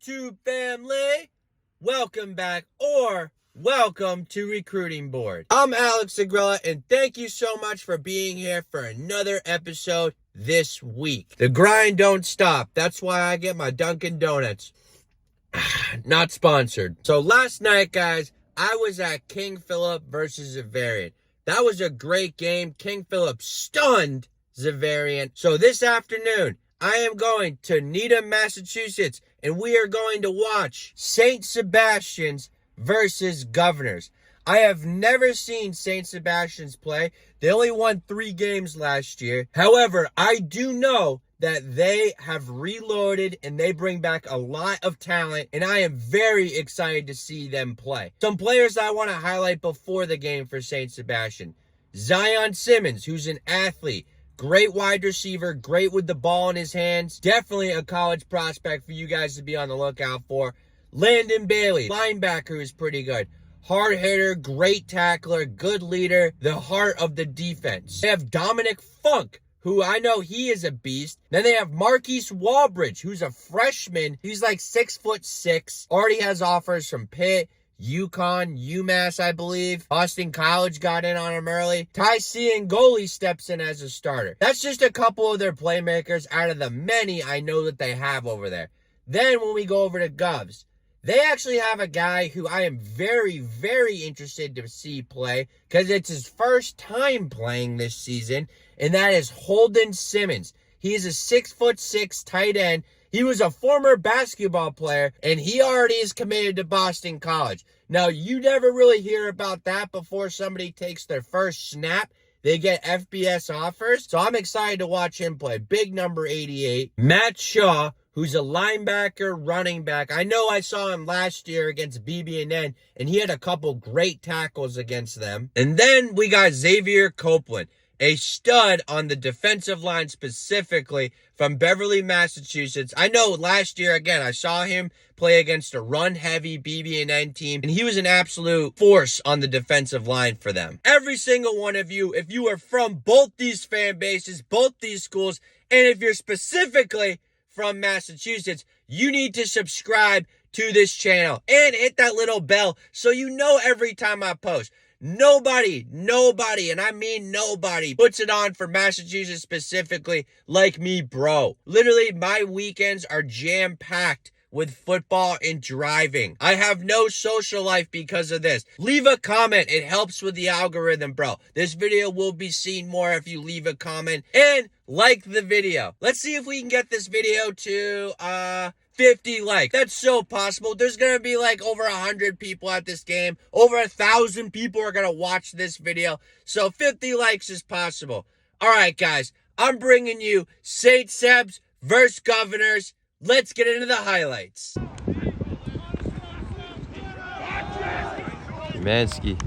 YouTube family? Welcome back, or welcome to Recruiting Board. I'm Alex Agrella, and thank you so much for being here for another episode this week. The grind don't stop. That's why I get my Dunkin' Donuts. Not sponsored. So last night, guys, I was at King Philip versus Zavarian. That was a great game. King Philip stunned Zavarian. So this afternoon, I am going to Needham, Massachusetts, and we are going to watch St. Sebastians versus Governors. I have never seen St. Sebastians play. They only won 3 games last year. However, I do know that they have reloaded and they bring back a lot of talent, and I am very excited to see them play. Some players I want to highlight before the game for St. Sebastian. Zion Simmons, who's an athlete. Great wide receiver, great with the ball in his hands. Definitely a college prospect for you guys to be on the lookout for. Landon Bailey, linebacker, who's pretty good. Hard hitter, great tackler, good leader, the heart of the defense. They have Dominic Funk, who I know he is a beast. Then they have Marquise Walbridge, who's a freshman. He's like 6'6", already has offers from Pitt, UConn, UMass, I believe. Boston College got in on him early. Ty Ciangoli steps in as a starter. That's just a couple of their playmakers out of the many I know that they have over there. Then when we go over to Govs, they actually have a guy who I am very, very interested to see play because it's his first time playing this season, and that is Holden Simmons. He is a 6'6" tight end. He was a former basketball player, and he already is committed to Boston College. Now, you never really hear about that before somebody takes their first snap. They get FBS offers, so I'm excited to watch him play. Big number 88. Matt Shaw, who's a linebacker, running back. I know I saw him last year against BB&N, and he had a couple great tackles against them. And then we got Xavier Copeland, a stud on the defensive line specifically from Beverly, Massachusetts. I know last year, again, I saw him play against a run-heavy BB&N team, and he was an absolute force on the defensive line for them. Every single one of you, if you are from both these fan bases, both these schools, and if you're specifically from Massachusetts, you need to subscribe to this channel and hit that little bell so you know every time I post. Nobody, and I mean nobody, puts it on for Massachusetts specifically like me, bro. Literally, my weekends are jam-packed with football and driving. I have no social life because of this. Leave a comment. It helps with the algorithm, bro. This video will be seen more if you leave a comment and like the video. Let's see if we can get this video to 50 likes. That's so possible. There's going to be like over 100 people at this game. Over 1,000 people are going to watch this video. So 50 likes is possible. All right, guys. I'm bringing you St. Seb's versus Governors. Let's get into the highlights. Mansky.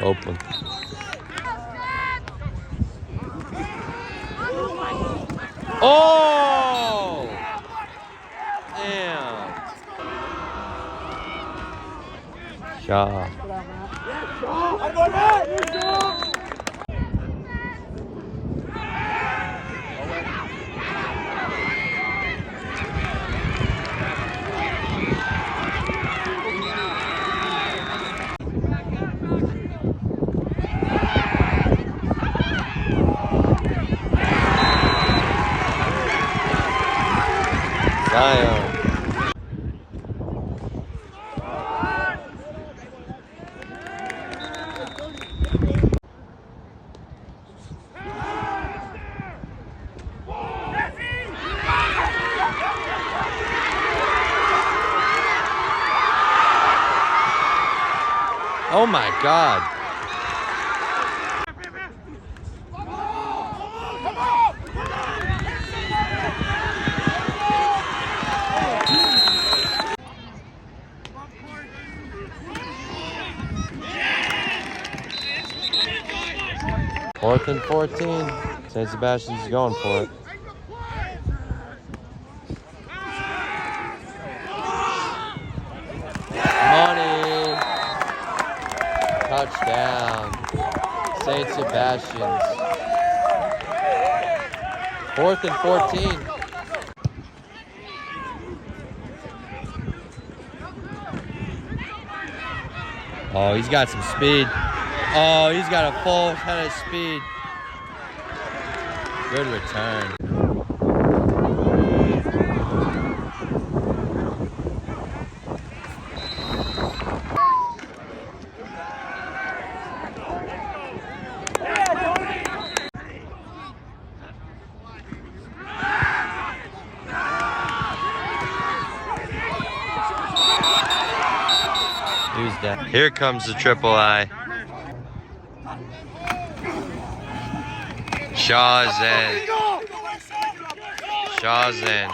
Open. Oh! Damn. Shaw. Zion. Oh my God. Fourth and 14. St. Sebastians is going for it. Money. Touchdown. St. Sebastians. 4th and 14. Oh, he's got some speed. Oh, he's got a full head of speed. Good return. Here comes the triple I. Shaw's in. Shaw's in.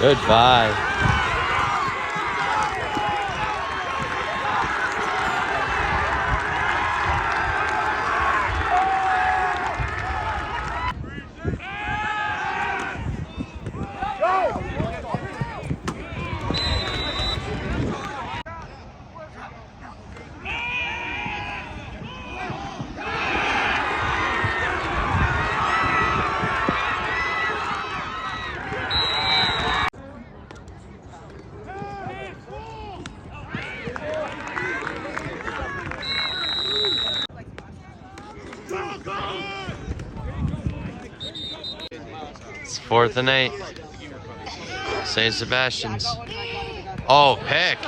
Goodbye. It's 4th and 8. St. Sebastians. Oh, pick.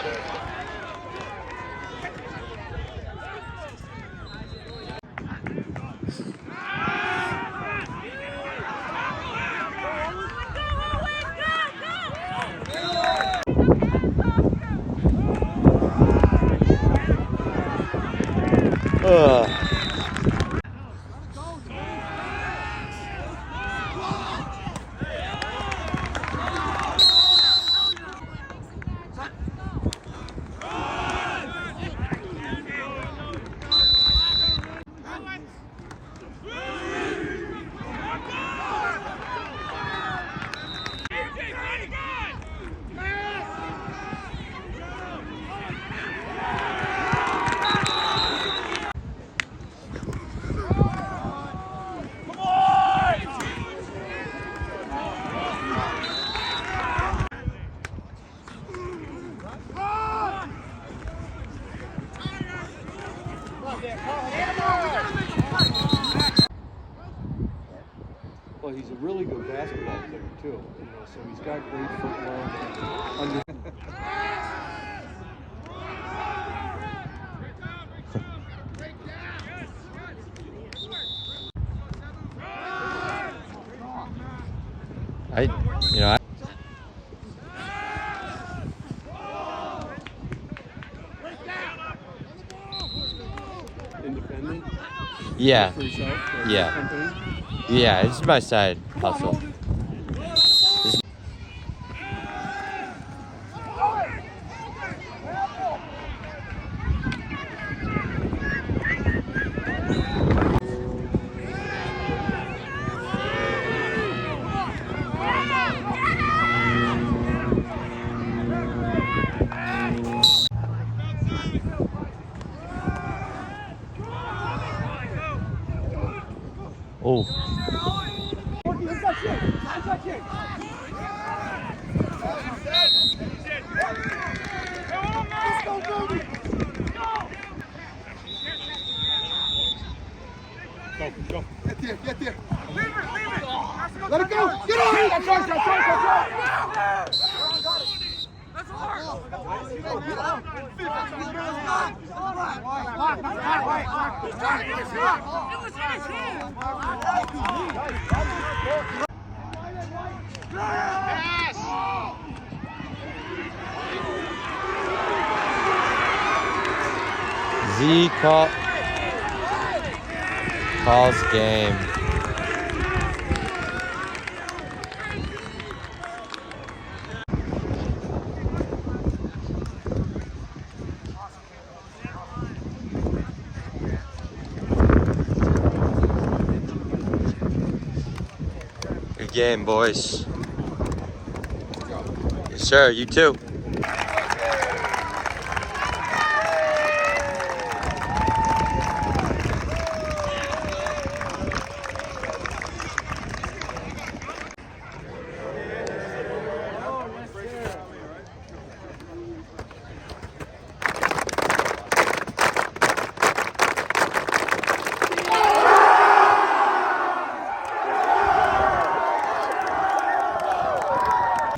Well, he's a really good basketball player too, so he's got great footwork. Yeah. For yourself? Or Yeah. company? Yeah, it's my side hustle. Oh. Go. Get there. Let it go. Get on. That's Z calls game. Good game, boys. Yes, sir. You too.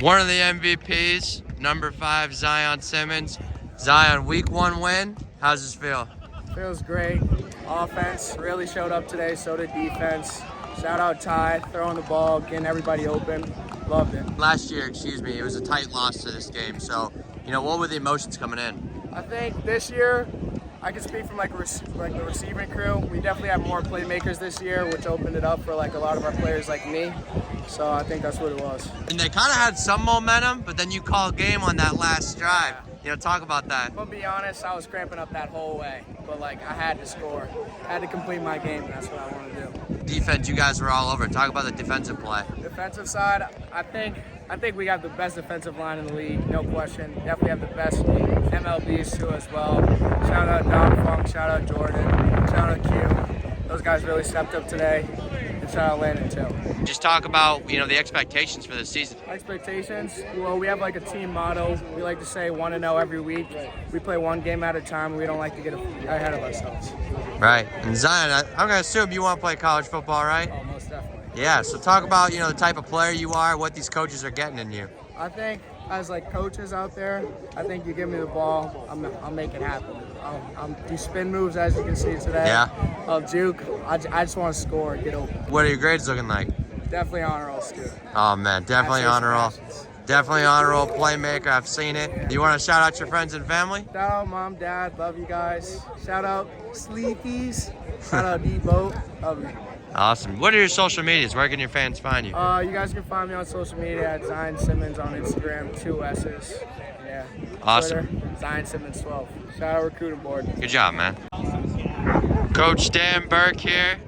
One of the MVPs, number 5, Zion Simmons. Zion, week 1 win. How's this feel? Feels great. Offense really showed up today, so did defense. Shout out Ty, throwing the ball, getting everybody open. Loved it. Last year, it was a tight loss to this game. So, what were the emotions coming in? I think this year, I can speak from the receiving crew. We definitely have more playmakers this year, which opened it up for a lot of our players like me. So I think that's what it was. And they kind of had some momentum, but then you call game on that last drive. Talk about that. If I'll be honest, I was cramping up that whole way. But I had to score. I had to complete my game, and that's what I want to do. Defense, you guys were all over. Talk about the defensive play. Defensive side, I think we have the best defensive line in the league, no question. Definitely have the best MLBs too as well. Shout out Don Funk, shout out Jordan, shout out Q. Those guys really stepped up today. And shout out Landon too. Just talk about, the expectations for this season. Expectations? Well, we have a team motto. We like to say 1-0 every week. We play one game at a time. We don't like to get ahead of ourselves. Right. And Zion, I'm going to assume you want to play college football, right? Oh, most definitely. Yeah, so talk about, the type of player you are, what these coaches are getting in you. I think as coaches out there, I think you give me the ball, I'll make it happen. I'll do spin moves as you can see today. Yeah. I'll juke. I just want to score and get open. What are your grades looking like? Definitely honor roll student. Oh man, definitely honor roll. Definitely honor roll playmaker. I've seen it. You want to shout out your friends and family? Shout out Mom, Dad, love you guys. Shout out Sleepies. Shout out D-Boat, love you. Awesome. What are your social medias? Where can your fans find you? You guys can find me on social media at Zion Simmons on Instagram, 2 S's. Yeah. Awesome. Twitter, Zion Simmons 12. Shout out recruiting board. Good job, man. Coach Dan Burke here.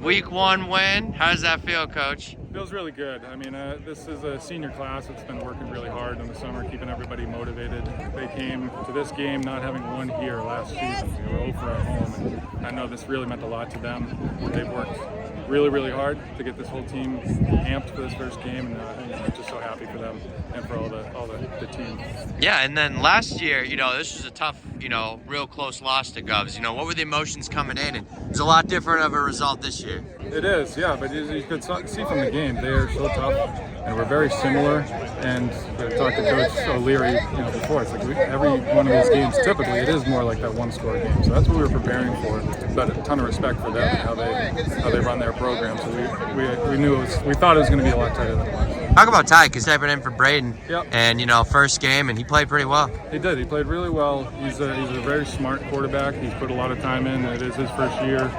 Week 1 win. How does that feel, Coach? Feels really good. I mean, this is a senior class that's been working really hard in the summer, keeping everybody motivated. They came to this game not having won here last season. We were 0 for at home, and I know this really meant a lot to them. They've worked really, really hard to get this whole team amped for this first game, and I'm just so happy for them and for all the team. Yeah, and then last year, this was a tough, real close loss to Govs. What were the emotions coming in? And it was a lot different of a result this year. It is, yeah, but as you could see from the game, they are so tough, and we're very similar. And I talked to Coach O'Leary, before. It's every one of these games, typically, it is more like that one-score game. So that's what we were preparing for. But a ton of respect for them and how they run their program. So we knew we thought it was going to be a lot tighter than it was. Talk about Ty, because stepping in for Braden. Yep. And, you know, first game, and he played pretty well. He did. He played really well. He's a very smart quarterback. He's put a lot of time in. It is his first year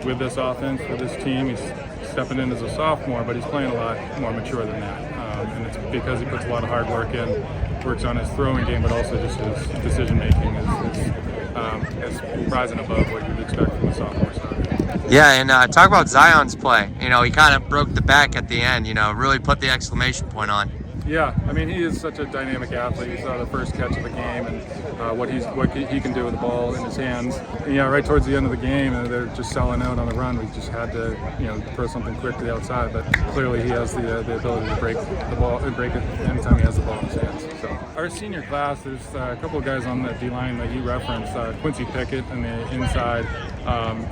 with this offense, with this team. He's stepping in as a sophomore, but he's playing a lot more mature than that. And it's because he puts a lot of hard work in, works on his throwing game, but also just his decision making is rising above what you'd expect from a sophomore starter. Yeah, and talk about Zion's play. You know, he kind of broke the back at the end, you know, really put the exclamation point on. Yeah, I mean, he is such a dynamic athlete. You saw the first catch of the game and what he can do with the ball in his hands. And yeah, right towards the end of the game, they're just selling out on the run. We just had to, you know, throw something quick to the outside. But clearly, he has the ability to break the ball and break it anytime he has the ball in his hands. So our senior class, there's a couple of guys on the D line that you referenced. Quincy Pickett on the inside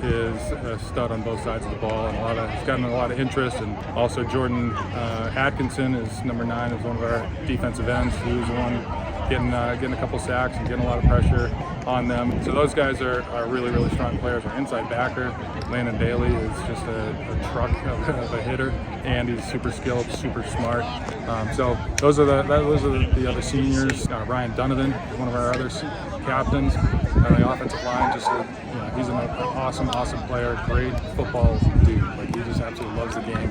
is a stud on both sides of the ball, and he's gotten a lot of interest. And also Jordan Atkinson is number 9. Is one of our defensive ends. He was the one getting a couple sacks and getting a lot of pressure on them. So those guys are really, really strong players. Our inside backer, Landon Bailey, is just a truck of a hitter, and he's super skilled, super smart. So those are the other seniors. Ryan Donovan is one of our other captains on the offensive line. He's an awesome player, great football dude. Like, he just absolutely loves the game.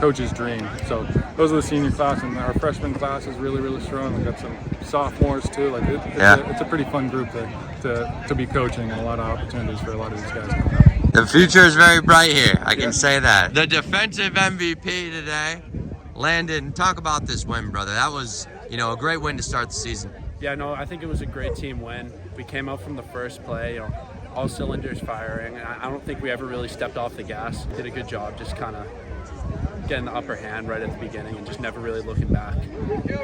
Coach's dream. So those are the senior class, and our freshman class is really, really strong. We've got some sophomores too. Like it's a pretty fun group to be coaching, and a lot of opportunities for a lot of these guys coming up. The future is very bright here. I can say that. The defensive MVP today, Landon. Talk about this win, brother. That was, you know, a great win to start the season. Yeah, no, I think it was a great team win. We came out from the first play, you know, all cylinders firing. I don't think we ever really stepped off the gas. Did a good job, just kind of getting the upper hand right at the beginning and just never really looking back.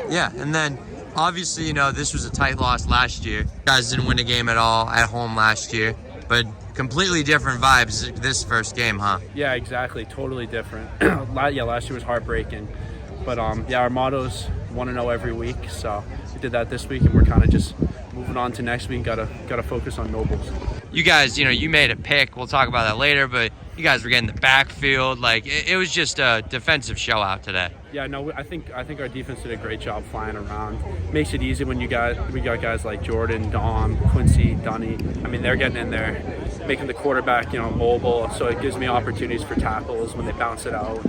Yeah, and then obviously, you know, this was a tight loss last year. You guys didn't win a game at all at home last year, but completely different vibes this first game, huh? Yeah, exactly. Totally different. Last year was heartbreaking. But yeah, our motto's 1-0 every week, so we did that this week, and we're kind of just moving on to next week. Gotta focus on Nobles. You guys, you know, you made a pick. We'll talk about that later, but you guys were getting the backfield. Like, it was just a defensive show out today. Yeah, no, I think our defense did a great job flying around. Makes it easy when we got guys like Jordan, Dom, Quincy, Dunny. I mean, they're getting in there, making the quarterback, you know, mobile. So it gives me opportunities for tackles when they bounce it out.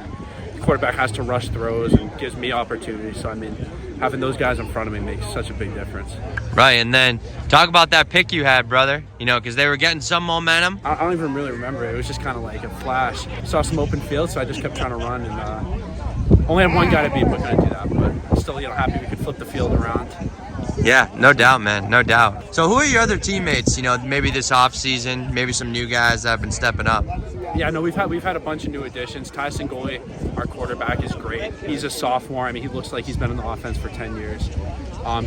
The quarterback has to rush throws and gives me opportunities. So I mean, having those guys in front of me makes such a big difference. Right, and then talk about that pick you had, brother. You know, because they were getting some momentum. I don't even really remember it. It was just kind of like a flash. Saw some open field, so I just kept trying to run, and only had one guy to beat, but couldn't do that. But still, you know, happy we could flip the field around. Yeah, no doubt, man, no doubt. So who are your other teammates, you know, maybe this offseason, maybe some new guys that have been stepping up? Yeah, no, we've had a bunch of new additions. Tyson Goy, our quarterback, is great. He's a sophomore. I mean, he looks like he's been in the offense for 10 years.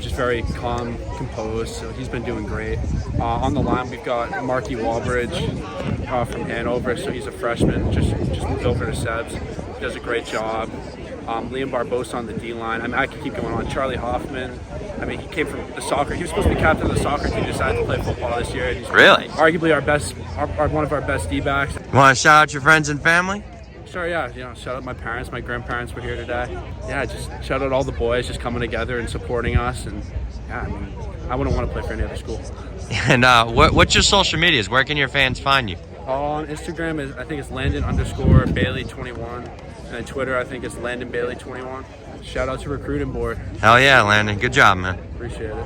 Just very calm, composed, so he's been doing great. On the line, we've got Marky Walbridge from Hanover, so he's a freshman, just moved over to Sebs. He does a great job. Liam Barbosa on the D-line. I mean, I could keep going on. Charlie Hoffman. I mean, he came from the soccer. He was supposed to be captain of the soccer team. Decided to play football this year. He's really? Arguably one of our best D-backs. You want to shout out your friends and family? Sure, yeah. You know, shout out my parents. My grandparents were here today. Yeah, just shout out all the boys just coming together and supporting us. And yeah, I mean, I wouldn't want to play for any other school. And what's your social medias? Where can your fans find you? On Instagram, I think it's Landon_Bailey21. And on Twitter, I think it's Landon Bailey 21. Shout out to Recruiting Board. Hell yeah, Landon. Good job, man. Appreciate it.